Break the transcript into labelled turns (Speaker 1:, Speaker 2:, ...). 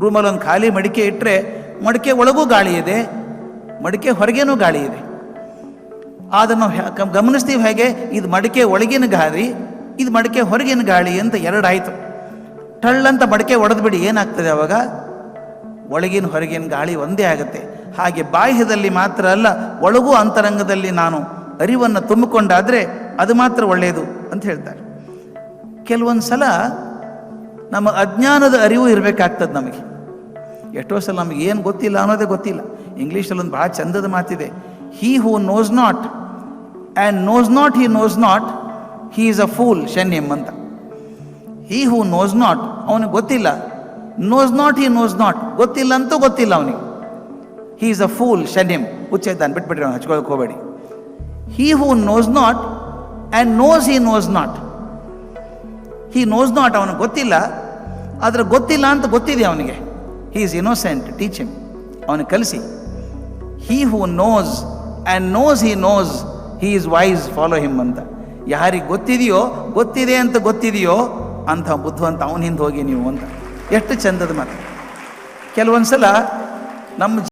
Speaker 1: ರೂಮಲ್ಲಿ ಒಂದು ಖಾಲಿ ಮಡಿಕೆ ಇಟ್ಟರೆ ಮಡಿಕೆ ಒಳಗೂ ಗಾಳಿ ಇದೆ, ಮಡಿಕೆ ಹೊರಗೇನೂ ಗಾಳಿ ಇದೆ. ಆದರೆ ನಾವು ಗಮನಿಸ್ತೀವಿ ಹೇಗೆ, ಇದು ಮಡಿಕೆ ಒಳಗಿನ ಗಾಳಿ, ಇದು ಮಡಿಕೆ ಹೊರಗಿನ ಗಾಳಿ ಅಂತ ಎರಡಾಯಿತು. ಟಳ್ಳಂತ ಮಡಿಕೆ ಒಡೆದ್ಬಿಡಿ, ಏನಾಗ್ತದೆ ಅವಾಗ? ಒಳಗಿನ ಹೊರಗಿನ ಗಾಳಿ ಒಂದೇ ಆಗುತ್ತೆ. ಹಾಗೆ ಬಾಹ್ಯದಲ್ಲಿ ಮಾತ್ರ ಅಲ್ಲ, ಒಳಗೂ ಅಂತರಂಗದಲ್ಲಿ ನಾನು ಅರಿವನ್ನು ತುಂಬಿಕೊಂಡಾದರೆ ಅದು ಮಾತ್ರ ಒಳ್ಳೆಯದು ಅಂತ ಹೇಳ್ತಾರೆ. ಕೆಲವೊಂದು ಸಲ ನಮ್ಮ ಅಜ್ಞಾನದ ಅರಿವು ಇರಬೇಕಾಗ್ತದೆ ನಮಗೆ. ಎಷ್ಟೋ ಸಲ ನಮಗೆ ಏನು ಗೊತ್ತಿಲ್ಲ ಅನ್ನೋದೇ ಗೊತ್ತಿಲ್ಲ. ಇಂಗ್ಲೀಷಲ್ಲೊಂದು ಭಾಳ ಚಂದದ ಮಾತಿದೆ, he who knows not and knows not he knows not, he is a fool shun him ಅಂತ. ಹೀ ಹೂ ನೋಸ್ ನಾಟ್, ಅವನಿಗೆ ಗೊತ್ತಿಲ್ಲ. Knows not he knows not, ಗೊತ್ತಿಲ್ಲ ಅಂತೂ ಗೊತ್ತಿಲ್ಲ ಅವನಿಗೆ. ಹೀ ಈಸ್ ಅ ಫೂಲ್ ಶನ್ಯಂ, ಹುಚ್ಚಿದ್ದಾನೆ, ಬಿಟ್ಬಿಟ್ರಿ ಅವನು, ಹಚ್ಕೊಳ್ಳೋಕೆ ಹೋಗಬೇಡಿ. He who knows not and knows he knows not, he knows not, ಅವನಿಗೆ ಗೊತ್ತಿಲ್ಲ, ಆದರೆ ಗೊತ್ತಿಲ್ಲ ಅಂತ ಗೊತ್ತಿದೆ ಅವನಿಗೆ. He is innocent, teach him, ಅವನಿಗೆ ಕಲಿಸಿ. He who knows and knows he knows, he is wise, follow him ಅಂತ. ಯಾರಿಗೆ ಗೊತ್ತಿದೆಯೋ, ಗೊತ್ತಿದೆ ಅಂತ ಗೊತ್ತಿದೆಯೋ ಅಂಥ ಬುದ್ಧಿವಂತ ಅವನ ಹಿಂದೆ ಹೋಗಿ ನೀವು ಅಂತ. ಎಷ್ಟು ಚಂದದ ಮಾತು. ಕೆಲವೊಂದು ಸಲ ನಮ್ಮ